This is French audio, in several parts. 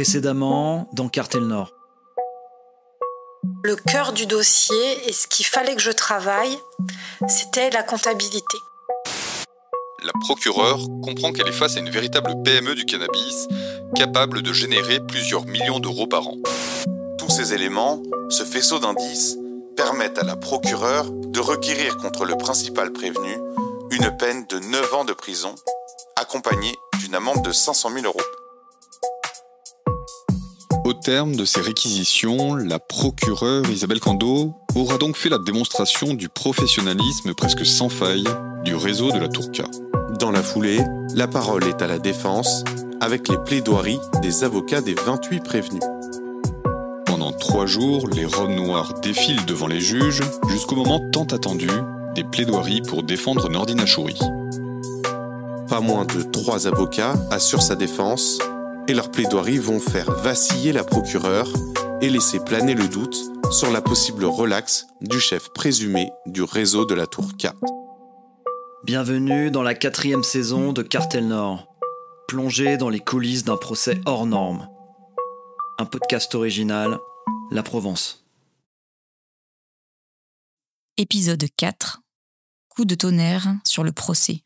Précédemment, dans Cartel Nord. Le cœur du dossier et ce qu'il fallait que je travaille, c'était la comptabilité. La procureure comprend qu'elle est face à une véritable PME du cannabis, capable de générer plusieurs millions d'euros par an. Tous ces éléments, ce faisceau d'indices, permettent à la procureure de requérir contre le principal prévenu une peine de 9 ans de prison, accompagnée d'une amende de 500 000 euros. Au terme de ces réquisitions, la procureure Isabelle Cando aura donc fait la démonstration du professionnalisme presque sans faille du réseau de la Tourca. Dans la foulée, la parole est à la défense, avec les plaidoiries des avocats des 28 prévenus. Pendant 3 jours, les robes noires défilent devant les juges, jusqu'au moment tant attendu des plaidoiries pour défendre Nordine Achouri. Pas moins de 3 avocats assurent sa défense, et leurs plaidoiries vont faire vaciller la procureure et laisser planer le doute sur la possible relaxe du chef présumé du réseau de la Tourca. Bienvenue dans la 4e saison de Cartel Nord, plongé dans les coulisses d'un procès hors norme. Un podcast original, La Provence. Épisode 4. Coup de tonnerre sur le procès.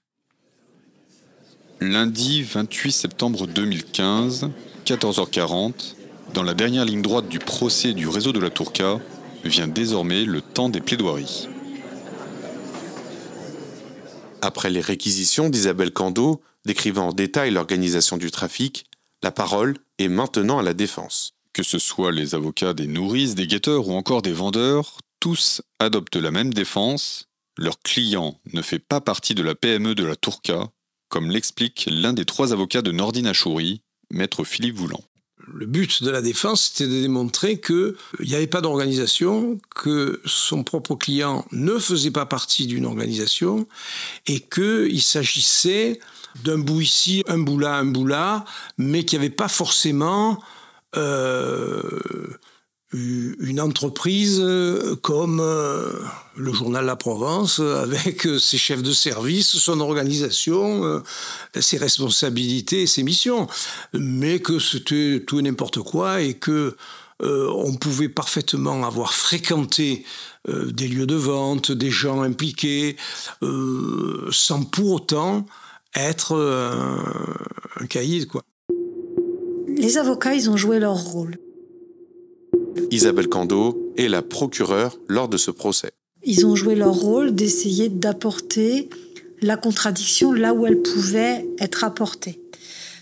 Lundi 28 septembre 2015, 14h40, dans la dernière ligne droite du procès du réseau de la Tourca, vient désormais le temps des plaidoiries. Après les réquisitions d'Isabelle Cando, décrivant en détail l'organisation du trafic, la parole est maintenant à la défense. Que ce soit les avocats des nourrices, des guetteurs ou encore des vendeurs, tous adoptent la même défense. Leur client ne fait pas partie de la PME de la Tourca, comme l'explique l'un des 3 avocats de Nordine Achouri, maître Philippe Voulant. Le but de la défense, c'était de démontrer qu'il n'y avait pas d'organisation, que son propre client ne faisait pas partie d'une organisation et qu'il s'agissait d'un bout ici, un bout là, mais qu'il n'y avait pas forcément une entreprise comme le journal La Provence, avec ses chefs de service, son organisation, ses responsabilités et ses missions, mais que c'était tout et n'importe quoi et que on pouvait parfaitement avoir fréquenté des lieux de vente, des gens impliqués, sans pour autant être un caïd, quoi. Les avocats, ils ont joué leur rôle. Isabelle Cando est la procureure lors de ce procès. Ils ont joué leur rôle d'essayer d'apporter la contradiction là où elle pouvait être apportée.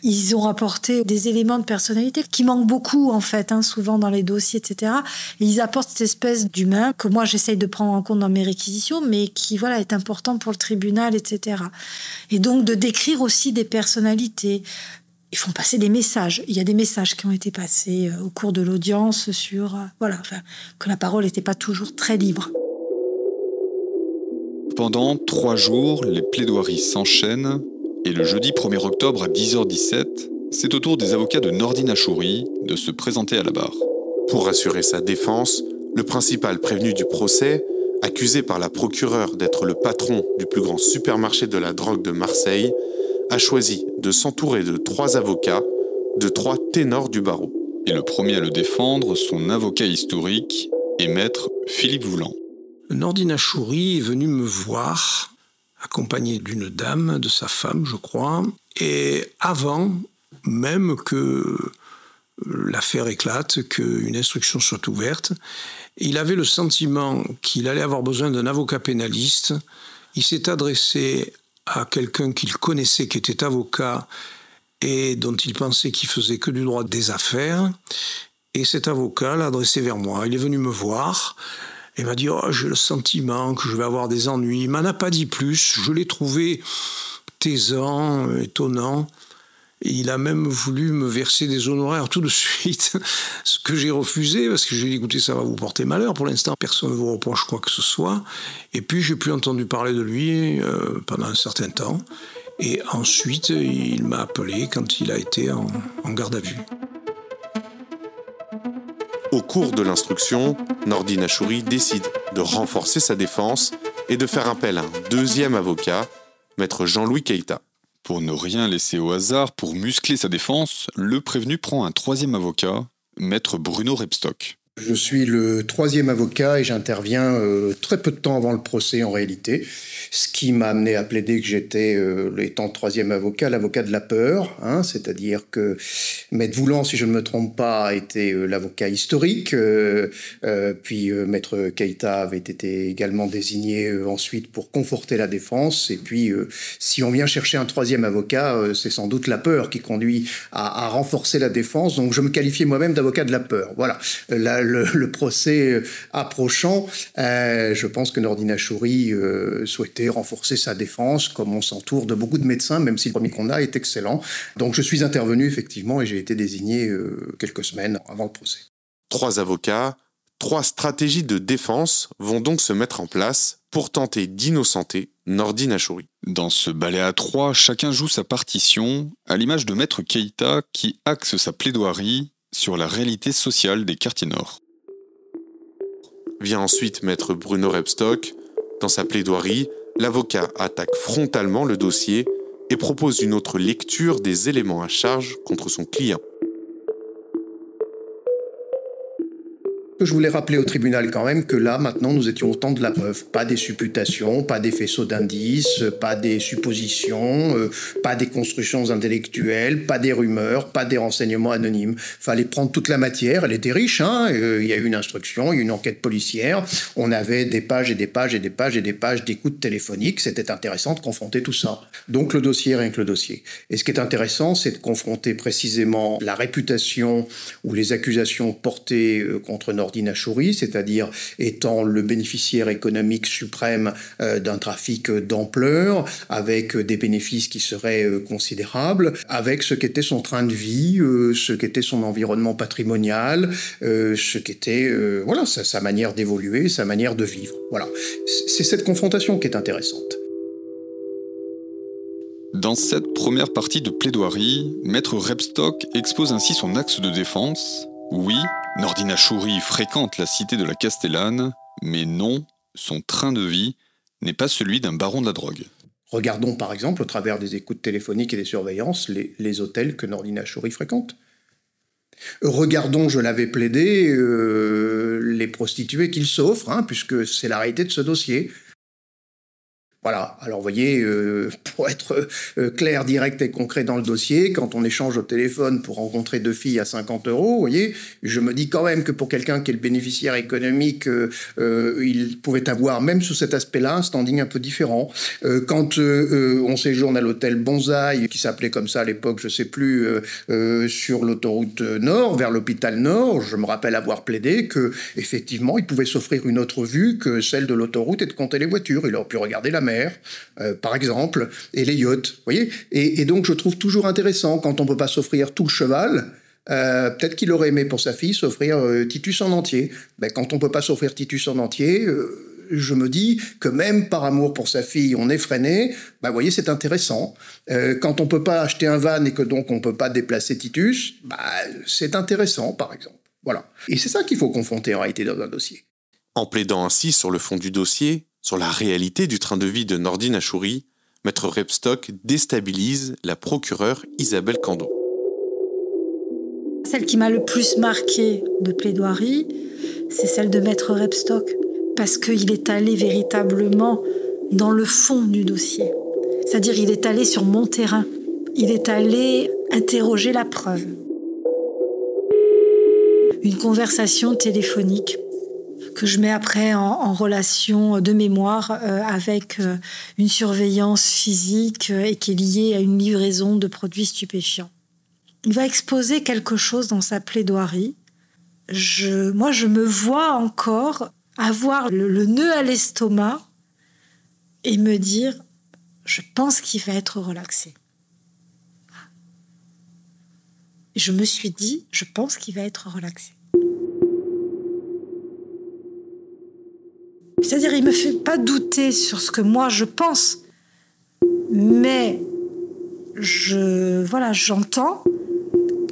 Ils ont apporté des éléments de personnalité qui manquent beaucoup, en fait, souvent dans les dossiers, etc. Et ils apportent cette espèce d'humain que moi, j'essaye de prendre en compte dans mes réquisitions, mais qui, est important pour le tribunal, etc. Et donc, de décrire aussi des personnalités. Ils font passer des messages. Il y a des messages qui ont été passés au cours de l'audience sur... que la parole n'était pas toujours très libre. Pendant 3 jours, les plaidoiries s'enchaînent et le jeudi 1er octobre à 10h17, c'est au tour des avocats de Nordine Achouri de se présenter à la barre. Pour assurer sa défense, le principal prévenu du procès, accusé par la procureure d'être le patron du plus grand supermarché de la drogue de Marseille, a choisi de s'entourer de 3 avocats, de 3 ténors du barreau. Et le premier à le défendre, son avocat historique, est maître Philippe Voulant. Nordine Achouri est venu me voir, accompagné d'une dame, de sa femme, je crois, et avant même que l'affaire éclate, qu'une instruction soit ouverte, il avait le sentiment qu'il allait avoir besoin d'un avocat pénaliste. Il s'est adressé à quelqu'un qu'il connaissait, qui était avocat et dont il pensait qu'il faisait que du droit des affaires. Et cet avocat l'a adressé vers moi. Il est venu me voir et m'a dit « j'ai le sentiment que je vais avoir des ennuis ». Il m'en a pas dit plus. Je l'ai trouvé taisant, étonnant. Il a même voulu me verser des honoraires tout de suite, ce que j'ai refusé, parce que j'ai dit, écoutez, ça va vous porter malheur. Pour l'instant, personne ne vous reproche quoi que ce soit. Et puis, j'ai plus entendu parler de lui pendant un certain temps. Et ensuite, il m'a appelé quand il a été en garde à vue. Au cours de l'instruction, Nordine Achouri décide de renforcer sa défense et de faire appel à un 2e avocat, maître Jean-Louis Keita. Pour ne rien laisser au hasard, pour muscler sa défense, le prévenu prend un troisième avocat, maître Bruno Rebstock. Je suis le troisième avocat et j'interviens très peu de temps avant le procès en réalité, ce qui m'a amené à plaider que j'étais, étant troisième avocat, l'avocat de la peur, c'est-à-dire que Maître Voulant, si je ne me trompe pas, a été l'avocat historique, puis Maître Keïta avait été également désigné ensuite pour conforter la défense, et puis si on vient chercher un troisième avocat, c'est sans doute la peur qui conduit à renforcer la défense, donc je me qualifiais moi-même d'avocat de la peur. Voilà. Le procès approchant, je pense que Nordine Achouri souhaitait renforcer sa défense, comme on s'entoure de beaucoup de médecins, même si le premier qu'on a est excellent. Donc je suis intervenu effectivement et j'ai été désigné quelques semaines avant le procès. 3 avocats, 3 stratégies de défense vont donc se mettre en place pour tenter d'innocenter Nordine Achouri. Dans ce ballet à 3, chacun joue sa partition, à l'image de maître Keïta qui axe sa plaidoirie sur la réalité sociale des quartiers nord. Vient ensuite maître Bruno Rebstock. Dans sa plaidoirie, l'avocat attaque frontalement le dossier et propose une autre lecture des éléments à charge contre son client. Je voulais rappeler au tribunal quand même que là, maintenant, nous étions au temps de la preuve. Pas des supputations, pas des faisceaux d'indices, pas des suppositions, pas des constructions intellectuelles, pas des rumeurs, pas des renseignements anonymes. Fallait prendre toute la matière, elle était riche, il y a eu une instruction, il y a eu une enquête policière, on avait des pages et des pages et des pages et des pages d'écoute téléphonique, c'était intéressant de confronter tout ça. Donc le dossier, rien que le dossier. Et ce qui est intéressant, c'est de confronter précisément la réputation ou les accusations portées contre Nordine Achouri, c'est-à-dire étant le bénéficiaire économique suprême d'un trafic d'ampleur, avec des bénéfices qui seraient considérables, avec ce qu'était son train de vie, ce qu'était son environnement patrimonial, ce qu'était sa manière d'évoluer, sa manière de vivre. Voilà. C'est cette confrontation qui est intéressante. Dans cette première partie de plaidoirie, maître Rebstock expose ainsi son axe de défense. Oui, Nordine Achouri fréquente la cité de la Castellane, mais non, son train de vie n'est pas celui d'un baron de la drogue. Regardons par exemple, au travers des écoutes téléphoniques et des surveillances, les hôtels que Nordine Achouri fréquente. Regardons, je l'avais plaidé, les prostituées qu'il s'offre, puisque c'est la réalité de ce dossier. Voilà, alors vous voyez, pour être clair, direct et concret dans le dossier, quand on échange au téléphone pour rencontrer 2 filles à 50 €, vous voyez, je me dis quand même que pour quelqu'un qui est le bénéficiaire économique, il pouvait avoir, même sous cet aspect-là, un standing un peu différent. Quand on séjourne à l'hôtel Bonsaï, qui s'appelait comme ça à l'époque, je sais plus, sur l'autoroute Nord, vers l'hôpital Nord, je me rappelle avoir plaidé que effectivement, il pouvait s'offrir une autre vue que celle de l'autoroute et de compter les voitures. Il aurait pu regarder la mer, par exemple, et les yachts, voyez. Et donc je trouve toujours intéressant, quand on ne peut pas s'offrir tout le cheval, peut-être qu'il aurait aimé pour sa fille s'offrir Titus en entier. Quand on ne peut pas s'offrir Titus en entier, je me dis que même par amour pour sa fille, on est freiné, vous voyez, c'est intéressant. Quand on ne peut pas acheter un van et que donc on ne peut pas déplacer Titus, c'est intéressant, par exemple. Voilà. Et c'est ça qu'il faut confronter en réalité dans un dossier. En plaidant ainsi sur le fond du dossier, sur la réalité du train de vie de Nordine Achouri, maître Rebstock déstabilise la procureure Isabelle Cando. Celle qui m'a le plus marquée de plaidoirie, c'est celle de maître Rebstock, parce qu'il est allé véritablement dans le fond du dossier. C'est-à-dire, il est allé sur mon terrain. Il est allé interroger la preuve. Une conversation téléphonique que je mets après en relation de mémoire avec une surveillance physique et qui est liée à une livraison de produits stupéfiants. Il va exposer quelque chose dans sa plaidoirie. Moi, je me vois encore avoir le nœud à l'estomac et me dire, je pense qu'il va être relaxé. Et je me suis dit, je pense qu'il va être relaxé. C'est-à-dire, il ne me fait pas douter sur ce que moi je pense, mais j'entends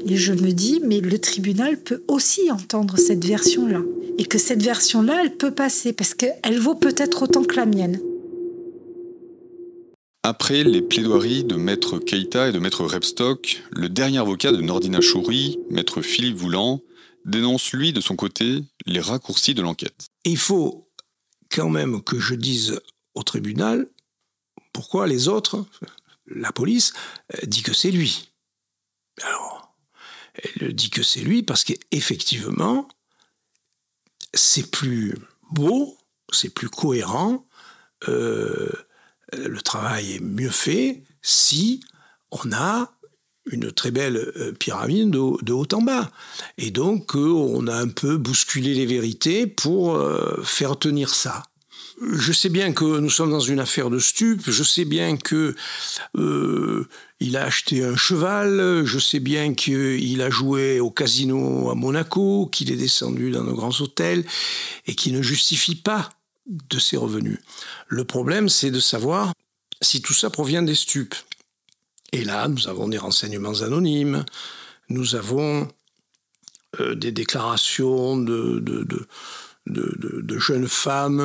et je me dis, mais le tribunal peut aussi entendre cette version-là. Et que cette version-là, elle peut passer, parce qu'elle vaut peut-être autant que la mienne. Après les plaidoiries de maître Keïta et de maître Rebstock, le dernier avocat de Nordine Achouri, maître Philippe Voulant, dénonce lui de son côté les raccourcis de l'enquête. Il faut quand même que je dise au tribunal pourquoi les autres, la police, dit que c'est lui. Alors, elle dit que c'est lui parce qu'effectivement, c'est plus beau, c'est plus cohérent, le travail est mieux fait si on a une très belle pyramide de haut en bas. Et donc, on a un peu bousculé les vérités pour faire tenir ça. Je sais bien que nous sommes dans une affaire de stupes, je sais bien que il a acheté un cheval, je sais bien qu'il a joué au casino à Monaco, qu'il est descendu dans de grands hôtels et qu'il ne justifie pas de ses revenus. Le problème, c'est de savoir si tout ça provient des stupes. Et là, nous avons des renseignements anonymes, nous avons des déclarations de jeunes femmes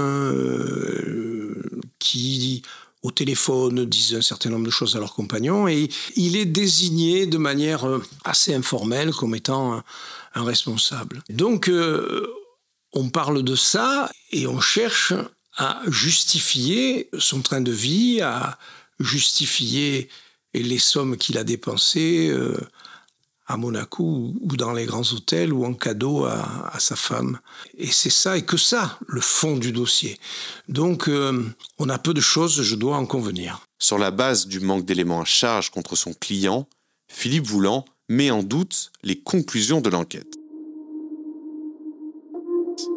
qui, au téléphone, disent un certain nombre de choses à leurs compagnons, et il est désigné de manière assez informelle comme étant un responsable. Donc, on parle de ça et on cherche à justifier son train de vie, à justifier les sommes qu'il a dépensées à Monaco ou dans les grands hôtels ou en cadeau à sa femme. Et c'est ça et que ça, le fond du dossier. Donc, on a peu de choses, je dois en convenir. Sur la base du manque d'éléments à charge contre son client, Philippe Voulant met en doute les conclusions de l'enquête.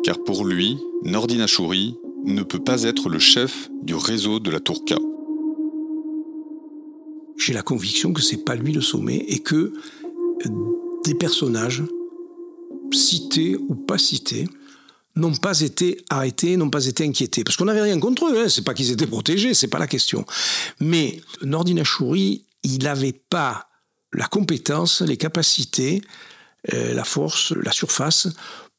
Car pour lui, Nordine Achouri ne peut pas être le chef du réseau de la Tourka. J'ai la conviction que c'est pas lui le sommet et que des personnages, cités ou pas cités, n'ont pas été arrêtés, n'ont pas été inquiétés. Parce qu'on n'avait rien contre eux, hein. C'est pas qu'ils étaient protégés, c'est pas la question. Mais Nordine Achouri, il n'avait pas la compétence, les capacités, la force, la surface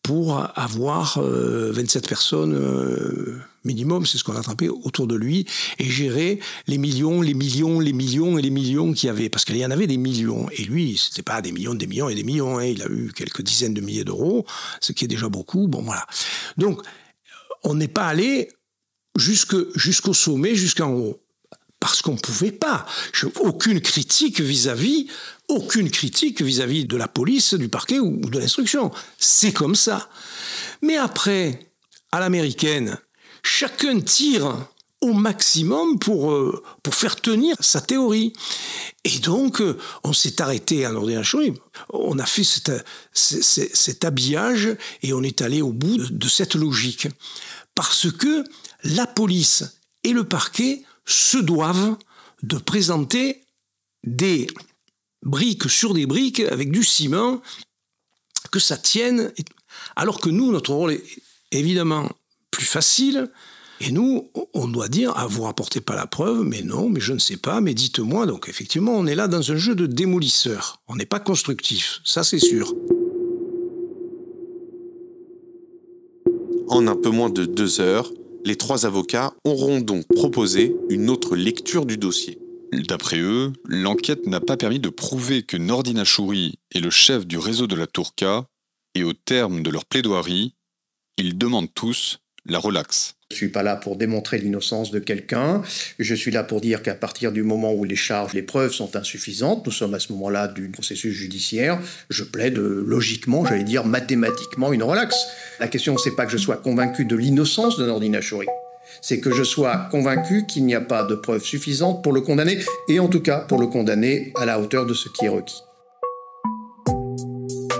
pour avoir 27 personnes minimum, c'est ce qu'on a attrapé autour de lui, et gérer les millions qu'il y avait. Parce qu'il y en avait des millions. Et lui, c'était pas des millions et des millions. Hein. Il a eu quelques dizaines de milliers d'euros, ce qui est déjà beaucoup. Bon, voilà. Donc, on n'est pas allé jusqu'au sommet, jusqu'en haut. Parce qu'on ne pouvait pas. Aucune critique vis-à-vis de la police, du parquet ou de l'instruction. C'est comme ça. Mais après, à l'américaine, chacun tire au maximum pour faire tenir sa théorie. Et donc, on s'est arrêté à Nordine Achouri. On a fait cet habillage et on est allé au bout de cette logique. Parce que la police et le parquet se doivent de présenter des briques sur des briques avec du ciment, que ça tienne. Alors que nous, notre rôle est évidemment plus facile. Et nous, on doit dire, vous rapportez pas la preuve, mais non, mais je ne sais pas, mais dites-moi. Donc effectivement, on est là dans un jeu de démolisseur. On n'est pas constructif, ça c'est sûr. En un peu moins de 2 heures, les 3 avocats auront donc proposé une autre lecture du dossier. D'après eux, l'enquête n'a pas permis de prouver que Nordine Achouri est le chef du réseau de la Tourka, et au terme de leur plaidoirie, ils demandent tous la relaxe. Je ne suis pas là pour démontrer l'innocence de quelqu'un, je suis là pour dire qu'à partir du moment où les charges, les preuves sont insuffisantes, nous sommes à ce moment-là du processus judiciaire, je plaide logiquement, j'allais dire mathématiquement, une relaxe. La question, c'est pas que je sois convaincu de l'innocence de Nordine Achouri, c'est que je sois convaincu qu'il n'y a pas de preuves suffisantes pour le condamner, et en tout cas pour le condamner à la hauteur de ce qui est requis.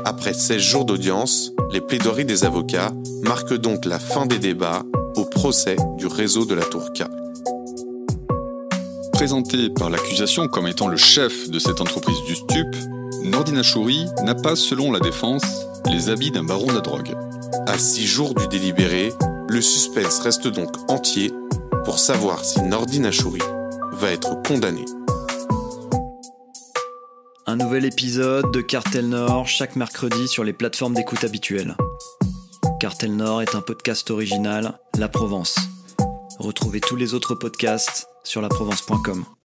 Après 16 jours d'audience, les plaidoiries des avocats marquent donc la fin des débats au procès du réseau de la Tourka. Présenté par l'accusation comme étant le chef de cette entreprise du stup, Nordine Achouri n'a pas, selon la défense, les habits d'un baron de la drogue. À 6 jours du délibéré, le suspense reste donc entier pour savoir si Nordine Achouri va être condamné. Un nouvel épisode de Cartel Nord chaque mercredi sur les plateformes d'écoute habituelles. Cartel Nord est un podcast original, La Provence. Retrouvez tous les autres podcasts sur laprovence.com.